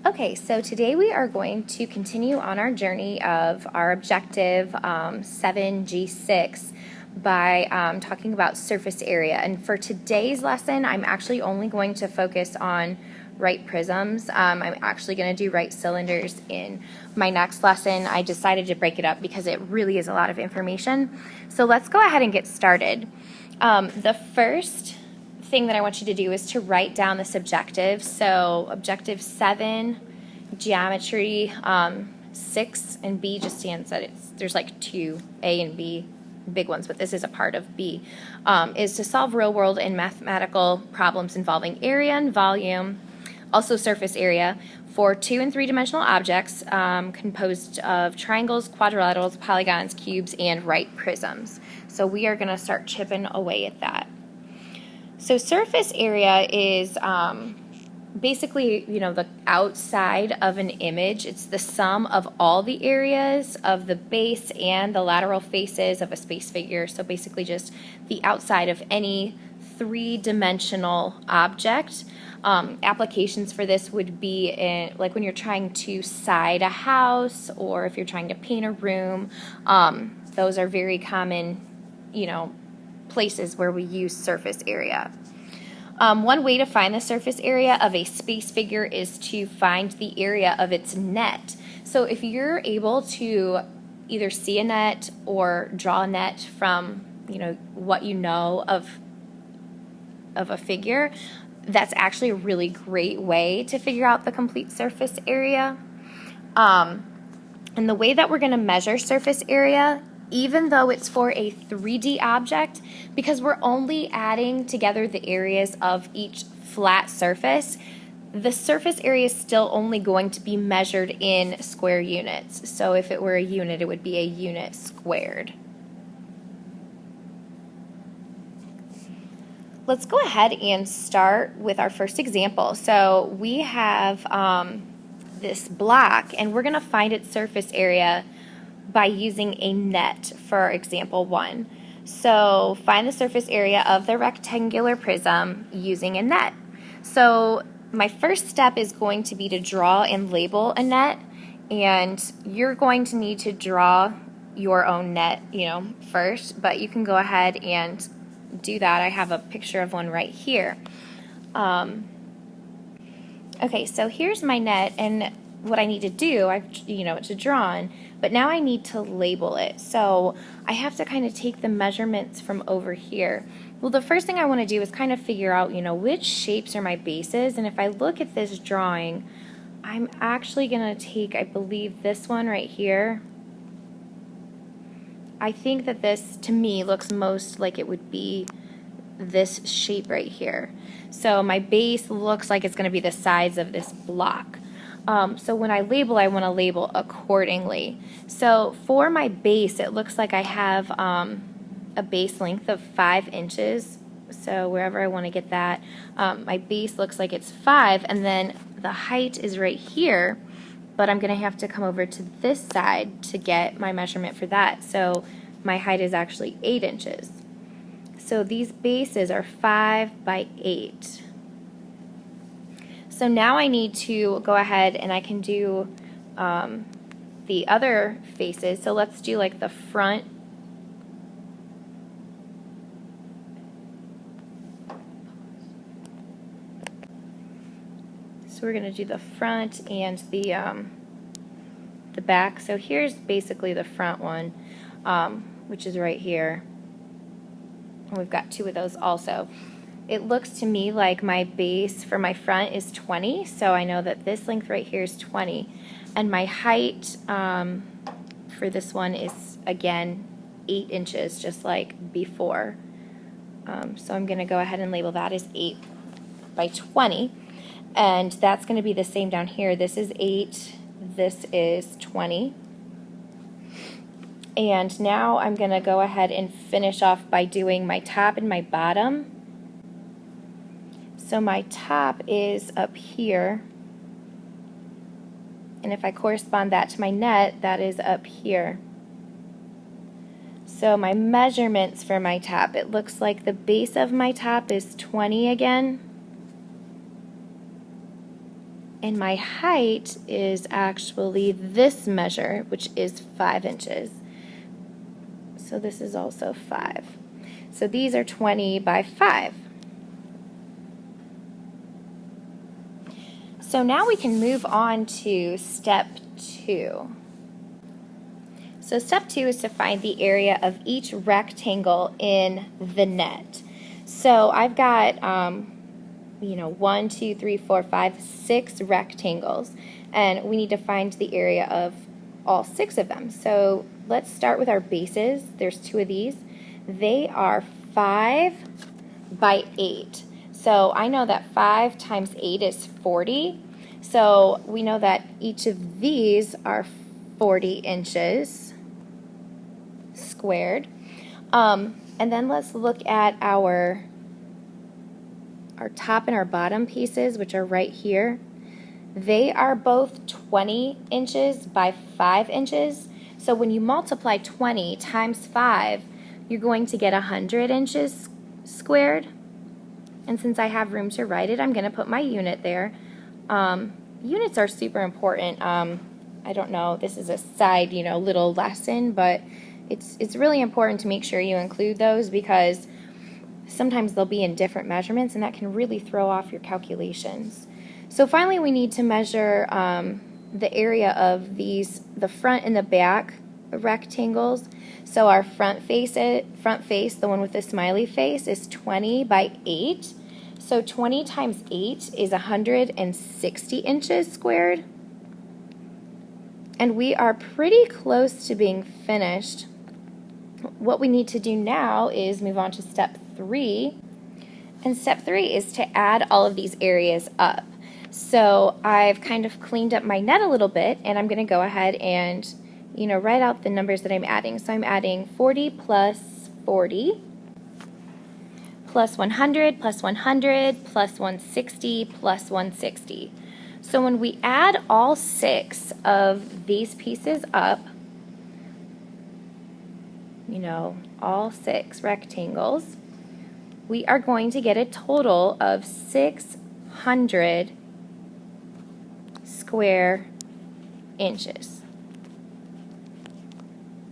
Okay, so today we are going to continue on our journey of our objective 7G6 by talking about surface area. And for today's lesson, I'm actually only going to focus on right prisms. I'm actually going to do right cylinders in my next lesson. I decided to break it up because it really is a lot of information. So let's go ahead and get started. The first thing that I want you to do is to write down this objective. So objective 7, geometry, 6 and B just stands that there's like 2 A and B big ones, but this is a part of B, is to solve real world and mathematical problems involving area and volume, also surface area, for 2 and 3 dimensional objects composed of triangles, quadrilaterals, polygons, cubes, and right prisms. So we are going to start chipping away at that. So surface area is basically, the outside of an image. It's the sum of all the areas of the base and the lateral faces of a space figure. So basically just the outside of any three-dimensional object. Applications for this would be like when you're trying to side a house or if you're trying to paint a room. Those are very common, places where we use surface area. One way to find the surface area of a space figure is to find the area of its net. So if you're able to either see a net or draw a net from, what you know of a figure, that's actually a really great way to figure out the complete surface area. And the way that we're going to measure surface area, even though it's for a 3D object, because we're only adding together the areas of each flat surface, the surface area is still only going to be measured in square units. So if it were a unit, it would be a unit squared. Let's go ahead and start with our first example. So we have this block, and we're going to find its surface area by using a net for example 1. So find the surface area of the rectangular prism using a net. So my first step is going to be to draw and label a net, and you're going to need to draw your own net, first, but you can go ahead and do that. I have a picture of one right here. Okay, so here's my net, and what I need to do, it's drawn, but now I need to label it. So I have to kind of take the measurements from over here. Well, the first thing I want to do is kind of figure out, which shapes are my bases. And if I look at this drawing, I'm actually going to take, I believe, this one right here. I think that this, to me, looks most like it would be this shape right here. So my base looks like it's going to be the size of this block. So when I label, I want to label accordingly. So for my base, it looks like I have a base length of 5 inches. So wherever I want to get that, my base looks like it's 5, and then the height is right here, but I'm going to have to come over to this side to get my measurement for that. So my height is actually 8 inches. So these bases are 5 by 8. So now I need to go ahead and I can do the other faces. So let's do like the front. So we're going to do the front and the back. So here's basically the front one, which is right here. And we've got 2 of those also. It looks to me like my base for my front is 20, so I know that this length right here is 20. And my height for this one is, again, 8 inches, just like before. So I'm going to go ahead and label that as 8 by 20. And that's going to be the same down here. This is 8, this is 20. And now I'm going to go ahead and finish off by doing my top and my bottom. So my top is up here, and if I correspond that to my net, that is up here. So my measurements for my top, it looks like the base of my top is 20 again. And my height is actually this measure, which is 5 inches. So this is also 5. So these are 20 by 5. So now we can move on to step 2. So step 2 is to find the area of each rectangle in the net. So I've got 1, 2, 3, 4, 5, 6 rectangles, and we need to find the area of all 6 of them. So let's start with our bases. There's 2 of these. They are 5 by 8. So I know that 5 times 8 is 40. So we know that each of these are 40 inches squared. And then let's look at our top and our bottom pieces, which are right here. They are both 20 inches by 5 inches. So when you multiply 20 times 5, you're going to get 100 inches squared. And since I have room to write it, I'm going to put my unit there. Units are super important. I don't know, this is a side, little lesson, but it's really important to make sure you include those because sometimes they'll be in different measurements and that can really throw off your calculations. So finally we need to measure the area of the front and the back rectangles. So our front face, the one with the smiley face, is 20 by 8. So 20 times 8 is 160 inches squared. And we are pretty close to being finished. What we need to do now is move on to step 3. And step 3 is to add all of these areas up. So I've kind of cleaned up my net a little bit, and I'm going to go ahead and write out the numbers that I'm adding. So I'm adding 40 plus 40 plus 100 plus 100 plus 160 plus 160. So when we add all 6 of these pieces up, all 6 rectangles, we are going to get a total of 600 square inches.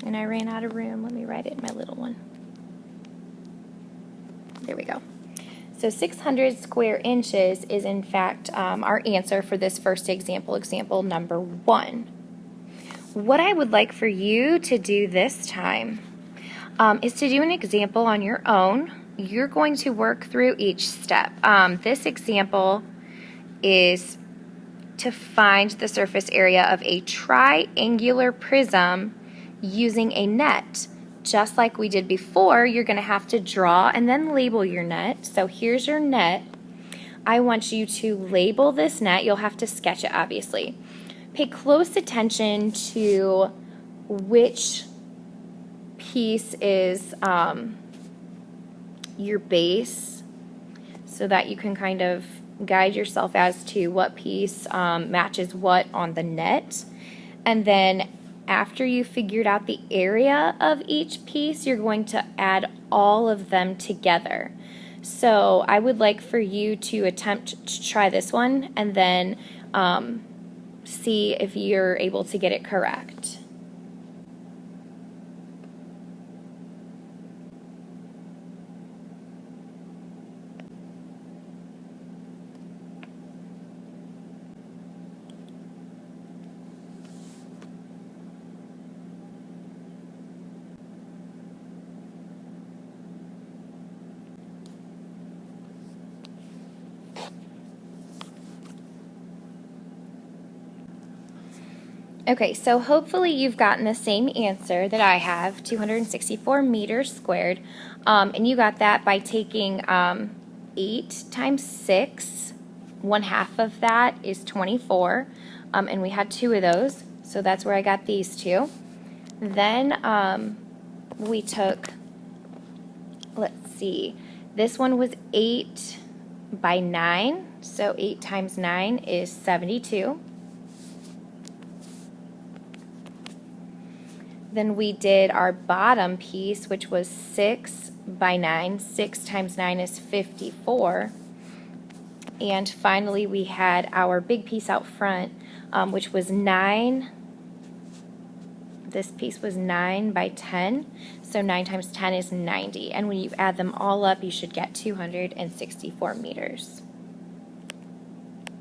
And I ran out of room. Let me write it in my little one. There we go. So 600 square inches is in fact our answer for this first example number 1. What I would like for you to do this time is to do an example on your own. You're going to work through each step. This example is to find the surface area of a triangular prism using a net. Just like we did before, you're going to have to draw and then label your net. So here's your net. I want you to label this net. You'll have to sketch it, obviously. Pay close attention to which piece is your base so that you can kind of guide yourself as to what piece matches what on the net. And then after you figured out the area of each piece, you're going to add all of them together. So I would like for you to attempt to try this one and then see if you're able to get it correct. Okay, so hopefully you've gotten the same answer that I have, 264 meters squared, and you got that by taking 8 times 6, 1/2 of that is 24, and we had 2 of those, so that's where I got these 2. Then we took, let's see, this one was 8 by 9, so 8 times 9 is 72. Then we did our bottom piece, which was 6 by 9. 6 times 9 is 54. And finally, we had our big piece out front, which was 9. This piece was 9 by 10, so 9 times 10 is 90. And when you add them all up, you should get 264 meters.